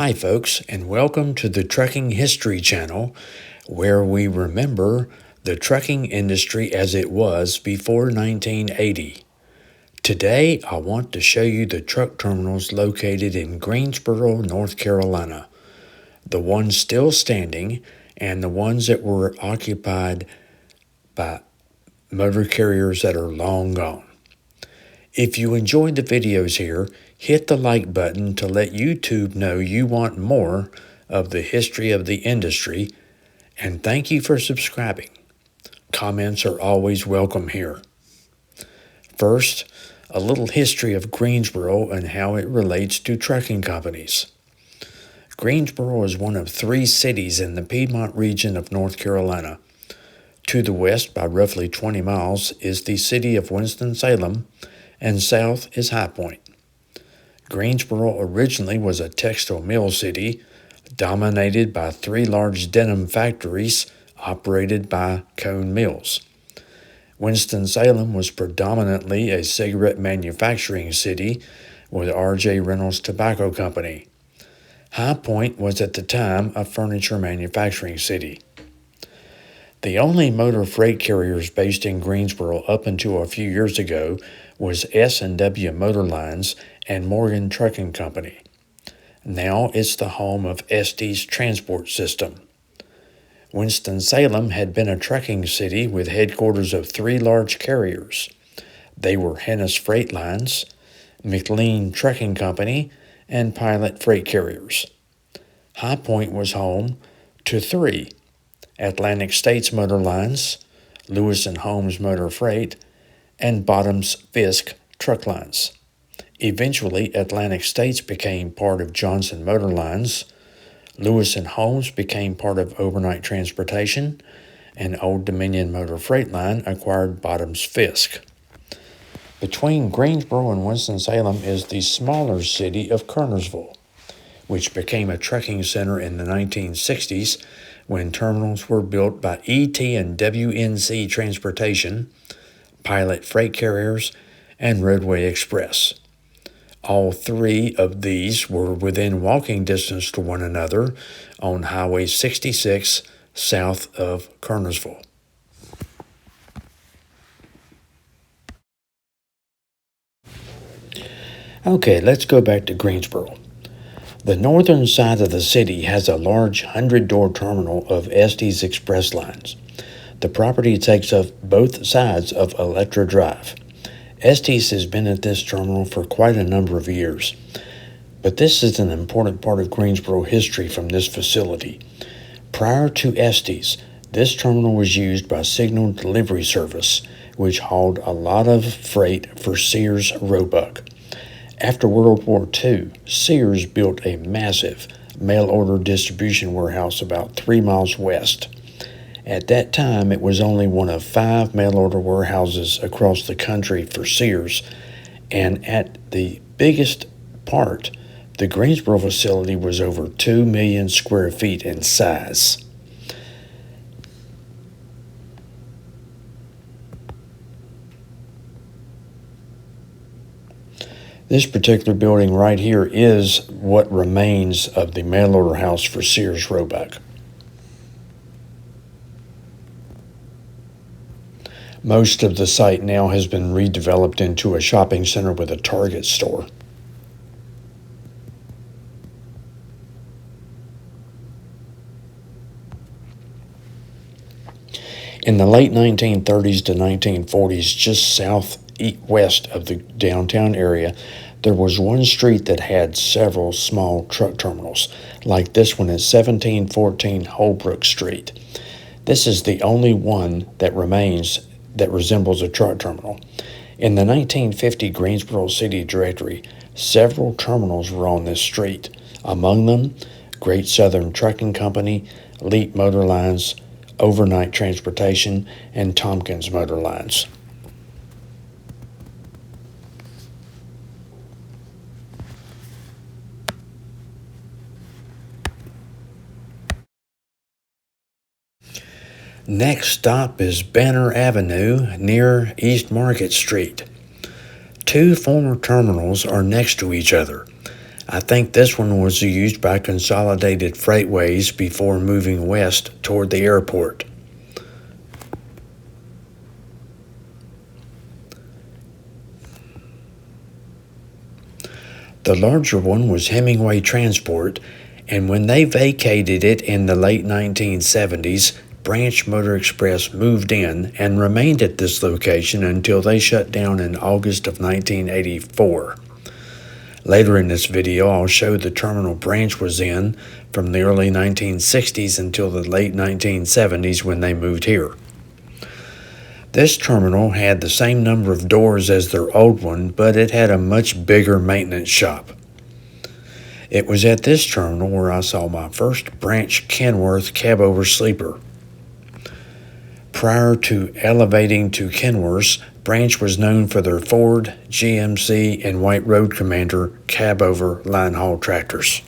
Hi folks, and welcome to the Trucking History Channel, where we remember the trucking industry as it was before 1980. Today, I want to show you the truck terminals located in Greensboro, North Carolina, the ones still standing and the ones that were occupied by motor carriers that are long gone. If you enjoyed the videos here, hit the like button to let YouTube know you want more of the history of the industry, and thank you for subscribing. Comments are always welcome here. First, a little history of Greensboro and how it relates to trucking companies. Greensboro is one of 3 cities in the Piedmont region of North Carolina. To the west, by roughly 20 miles, is the city of Winston-Salem, and south is High Point. Greensboro originally was a textile mill city dominated by 3 large denim factories operated by Cone Mills. Winston-Salem was predominantly a cigarette manufacturing city with R.J. Reynolds Tobacco Company. High Point was at the time a furniture manufacturing city. The only motor freight carriers based in Greensboro up until a few years ago was S&W Motor Lines and Morgan Trucking Company. Now it's the home of Estes Transport System. Winston-Salem had been a trucking city with headquarters of 3 large carriers. They were Hennis Freight Lines, McLean Trucking Company, and Pilot Freight Carriers. High Point was home to 3: Atlantic States Motor Lines, Lewis and Holmes Motor Freight, and Bottoms Fisk Truck Lines. Eventually, Atlantic States became part of Johnson Motor Lines, Lewis and Holmes became part of Overnight Transportation, and Old Dominion Motor Freight Line acquired Bottoms Fisk. Between Greensboro and Winston-Salem is the smaller city of Kernersville, which became a trucking center in the 1960s when terminals were built by ET and WNC Transportation, Pilot Freight Carriers, and Roadway Express. All 3 of these were within walking distance to one another on Highway 66 south of Kernersville. Okay, let's go back to Greensboro. The northern side of the city has a large 100-door terminal of Estes Express lines. The property takes up both sides of Electra Drive. Estes has been at this terminal for quite a number of years, but this is an important part of Greensboro history from this facility. Prior to Estes, this terminal was used by Signal Delivery Service, which hauled a lot of freight for Sears Roebuck. After World War II, Sears built a massive mail-order distribution warehouse about 3 miles west. At that time, it was only one of 5 mail-order warehouses across the country for Sears, and at the biggest part, the Greensboro facility was over 2 million square feet in size. This particular building right here is what remains of the mail-order house for Sears Roebuck. Most of the site now has been redeveloped into a shopping center with a Target store. In the late 1930s to 1940s, just southwest of the downtown area, there was one street that had several small truck terminals, like this one at 1714 Holbrook Street. This is the only one that remains that resembles a truck terminal. In the 1950 Greensboro City Directory, several terminals were on this street. Among them, Great Southern Trucking Company, Leap Motor Lines, Overnight Transportation, and Tompkins Motor Lines. Next stop is Banner Avenue near East Market Street. 2 former terminals are next to each other. I think this one was used by Consolidated Freightways before moving west toward the airport. The larger one was Hemingway Transport, and when they vacated it in the late 1970s, Branch Motor Express moved in and remained at this location until they shut down in August of 1984. Later in this video, I'll show the terminal Branch was in from the early 1960s until the late 1970s when they moved here. This terminal had the same number of doors as their old one, but it had a much bigger maintenance shop. It was at this terminal where I saw my first Branch Kenworth cab-over sleeper. Prior to elevating to Kenworths, Branch was known for their Ford, GMC, and White Road Commander cab-over line haul tractors.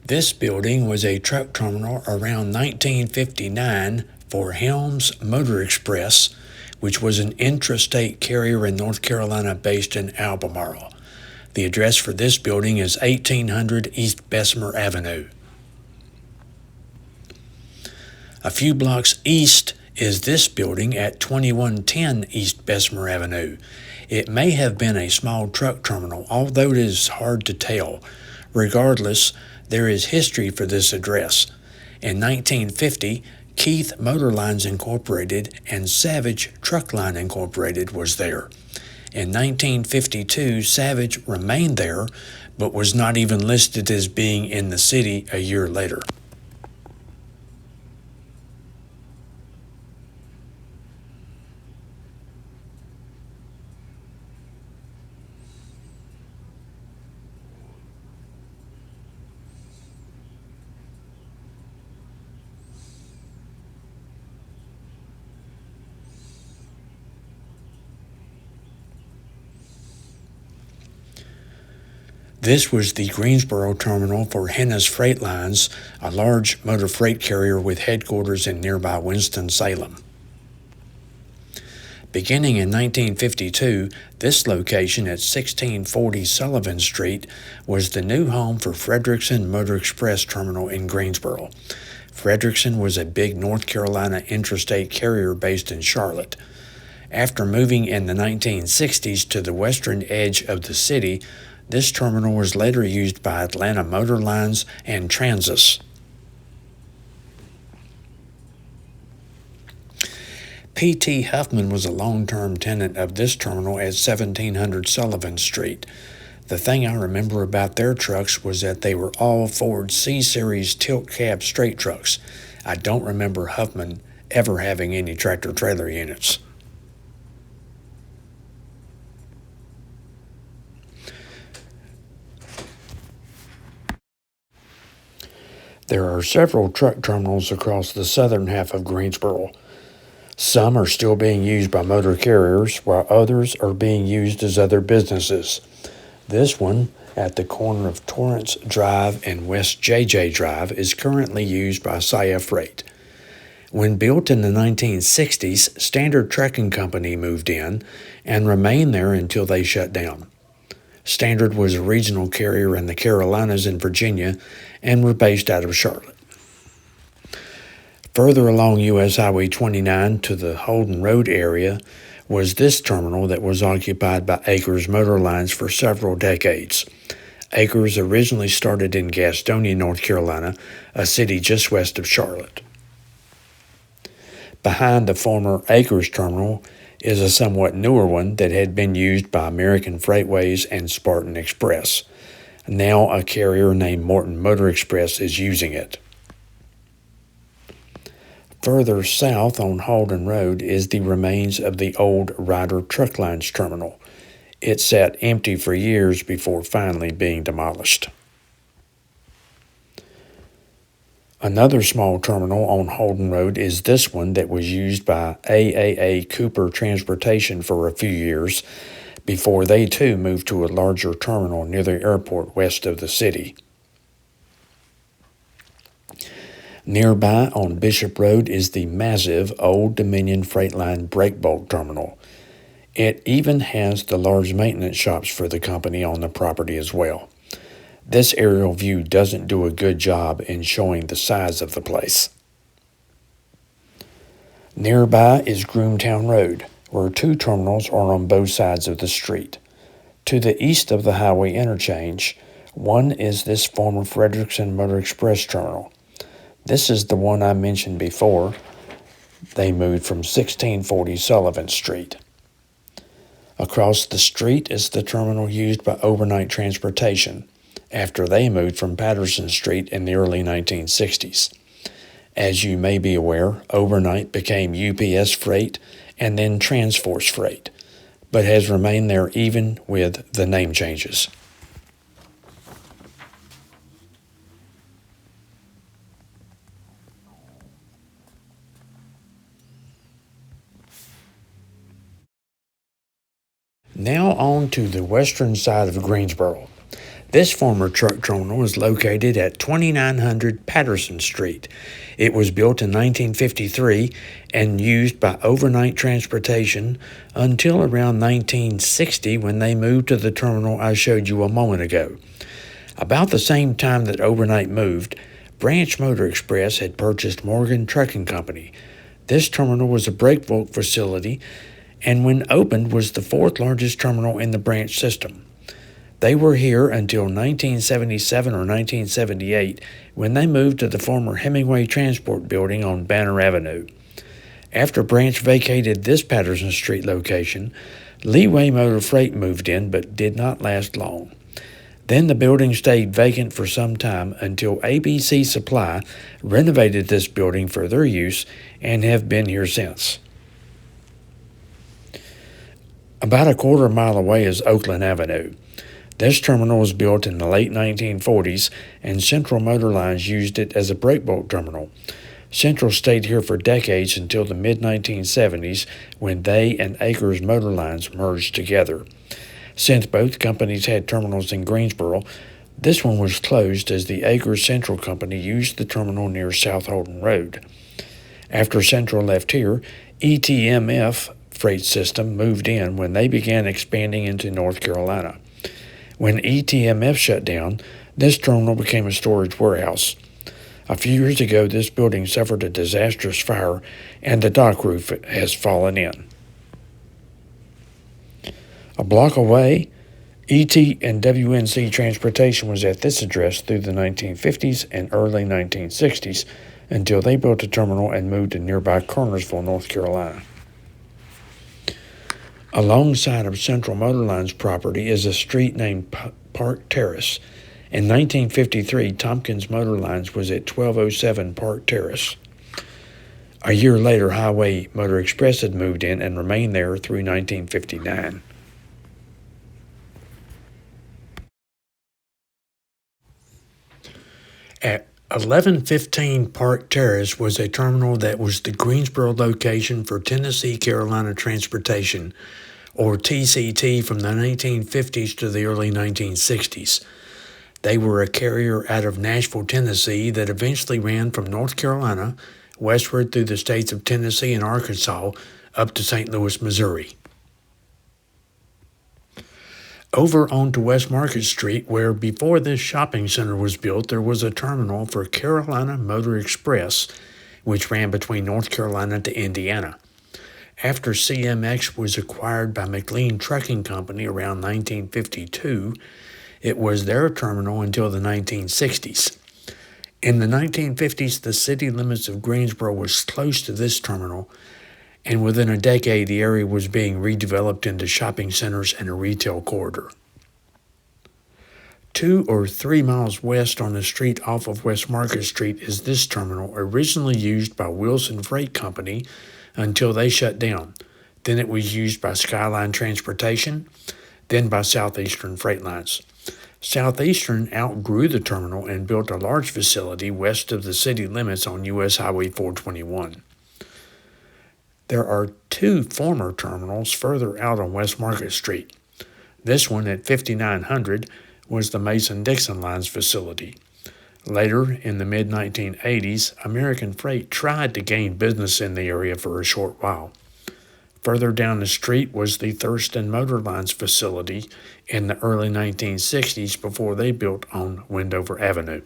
This building was a truck terminal around 1959 for Helms Motor Express, which was an intrastate carrier in North Carolina based in Albemarle. The address for this building is 1800 East Bessemer Avenue. A few blocks east is this building at 2110 East Bessemer Avenue. It may have been a small truck terminal, although it is hard to tell. Regardless, there is history for this address. In 1950, Keith Motor Lines Incorporated and Savage Truck Line Incorporated was there. In 1952, Savage remained there, but was not even listed as being in the city a year later. This was the Greensboro terminal for Hennes Freight Lines, a large motor freight carrier with headquarters in nearby Winston-Salem. Beginning in 1952, this location at 1640 Sullivan Street was the new home for Frederickson Motor Express Terminal in Greensboro. Frederickson was a big North Carolina intrastate carrier based in Charlotte. After moving in the 1960s to the western edge of the city, this terminal was later used by Atlanta Motor Lines and Transis. P.T. Huffman was a long-term tenant of this terminal at 1700 Sullivan Street. The thing I remember about their trucks was that they were all Ford C-Series tilt cab straight trucks. I don't remember Huffman ever having any tractor-trailer units. There are several truck terminals across the southern half of Greensboro. Some are still being used by motor carriers, while others are being used as other businesses. This one, at the corner of Torrance Drive and West JJ Drive, is currently used by Saya Freight. When built in the 1960s, Standard Trucking Company moved in and remained there until they shut down. Standard was a regional carrier in the Carolinas and Virginia and were based out of Charlotte. Further along U.S. Highway 29 to the Holden Road area was this terminal that was occupied by Akers Motor Lines for several decades. Akers originally started in Gastonia, North Carolina, a city just west of Charlotte. Behind the former Akers terminal is a somewhat newer one that had been used by American Freightways and Spartan Express. Now a carrier named Morton Motor Express is using it. Further south on Holden Road is the remains of the old Ryder Truck Lines terminal. It sat empty for years before finally being demolished. Another small terminal on Holden Road is this one that was used by AAA Cooper Transportation for a few years before they too moved to a larger terminal near the airport west of the city. Nearby on Bishop Road is the massive Old Dominion Freight Line breakbulk terminal. It even has the large maintenance shops for the company on the property as well. This aerial view doesn't do a good job in showing the size of the place. Nearby is Groomtown Road, where two terminals are on both sides of the street. To the east of the highway interchange, one is this former Frederickson Motor Express terminal. This is the one I mentioned before. They moved from 1640 Sullivan Street. Across the street is the terminal used by overnight transportation after they moved from Patterson Street in the early 1960s. As you may be aware, overnight became UPS Freight and then Transforce Freight, but has remained there even with the name changes. Now on to the western side of Greensboro. This former truck terminal is located at 2900 Patterson Street. It was built in 1953 and used by overnight transportation until around 1960 when they moved to the terminal I showed you a moment ago. About the same time that overnight moved, Branch Motor Express had purchased Morgan Trucking Company. This terminal was a breakbulk facility and when opened was the fourth largest terminal in the branch system. They were here until 1977 or 1978 when they moved to the former Hemingway Transport Building on Banner Avenue. After Branch vacated this Patterson Street location, Leeway Motor Freight moved in but did not last long. Then the building stayed vacant for some time until ABC Supply renovated this building for their use and have been here since. About a quarter mile away is Oakland Avenue. This terminal was built in the late 1940s, and Central Motor Lines used it as a breakbulk terminal. Central stayed here for decades until the mid-1970s when they and Akers Motor Lines merged together. Since both companies had terminals in Greensboro, this one was closed as the Akers Central Company used the terminal near South Holden Road. After Central left here, ETMF Freight System moved in when they began expanding into North Carolina. When ETMF shut down, this terminal became a storage warehouse. A few years ago, this building suffered a disastrous fire and the dock roof has fallen in. A block away, ET and WNC Transportation was at this address through the 1950s and early 1960s until they built a terminal and moved to nearby Kernersville, North Carolina. Alongside of Central Motor Lines property is a street named Park Terrace. In 1953, Tompkins Motor Lines was at 1207 Park Terrace. A year later, Highway Motor Express had moved in and remained there through 1959. At 1115 Park Terrace was a terminal that was the Greensboro location for Tennessee Carolina Transportation, or TCT, from the 1950s to the early 1960s. They were a carrier out of Nashville, Tennessee that eventually ran from North Carolina westward through the states of Tennessee and Arkansas up to St. Louis, Missouri. Over onto West Market Street, where before this shopping center was built, there was a terminal for Carolina Motor Express, which ran between North Carolina to Indiana. After CMX was acquired by McLean Trucking Company around 1952, it was their terminal until the 1960s. In the 1950s, the city limits of Greensboro was close to this terminal, and within a decade, the area was being redeveloped into shopping centers and a retail corridor. 2 or 3 miles west on the street off of West Market Street is this terminal, originally used by Wilson Freight Company until they shut down. Then it was used by Skyline Transportation, then by Southeastern Freight Lines. Southeastern outgrew the terminal and built a large facility west of the city limits on U.S. Highway 421. There are 2 former terminals further out on West Market Street. This one at 5900 was the Mason-Dixon Lines facility. Later, in the mid-1980s, American Freight tried to gain business in the area for a short while. Further down the street was the Thurston Motor Lines facility in the early 1960s before they built on Wendover Avenue.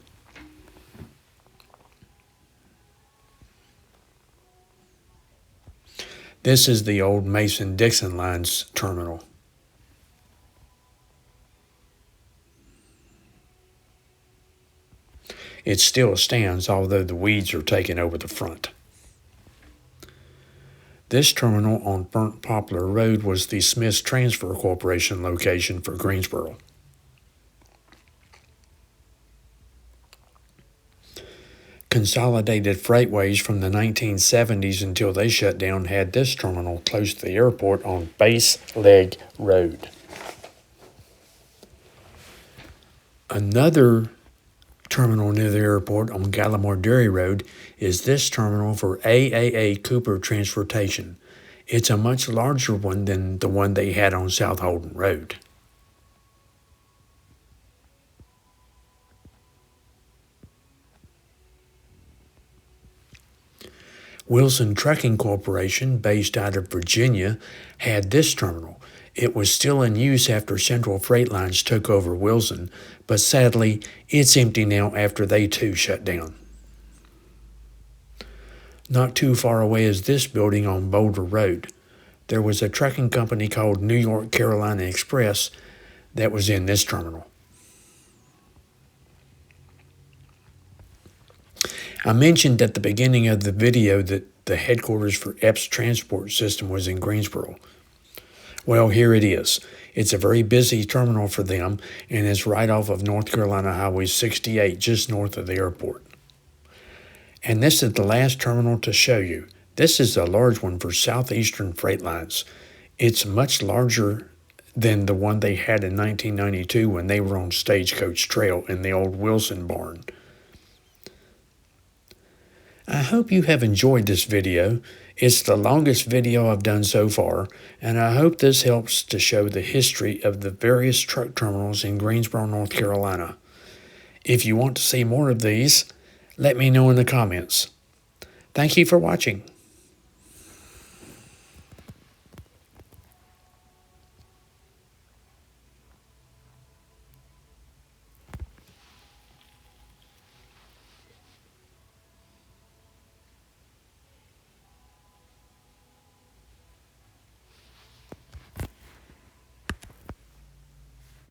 This is the old Mason-Dixon Lines terminal. It still stands, although the weeds are taking over the front. This terminal on Burnt Poplar Road was the Smith's Transfer Corporation location for Greensboro. Consolidated Freightways from the 1970s until they shut down had this terminal close to the airport on Base Leg Road. Another terminal near the airport on Gallimore Dairy Road is this terminal for AAA Cooper Transportation. It's a much larger one than the one they had on South Holden Road. Wilson Trucking Corporation, based out of Virginia, had this terminal. It was still in use after Central Freight Lines took over Wilson, but sadly, it's empty now after they too shut down. Not too far away is this building on Boulder Road. There was a trucking company called New York Carolina Express that was in this terminal. I mentioned at the beginning of the video that the headquarters for Epps Transport System was in Greensboro. Well, here it is. It's a very busy terminal for them, and it's right off of North Carolina Highway 68, just north of the airport. And this is the last terminal to show you. This is a large one for Southeastern Freight Lines. It's much larger than the one they had in 1992 when they were on Stagecoach Trail in the old Wilson barn. I hope you have enjoyed this video. It's the longest video I've done so far, and I hope this helps to show the history of the various truck terminals in Greensboro, North Carolina. If you want to see more of these, let me know in the comments. Thank you for watching.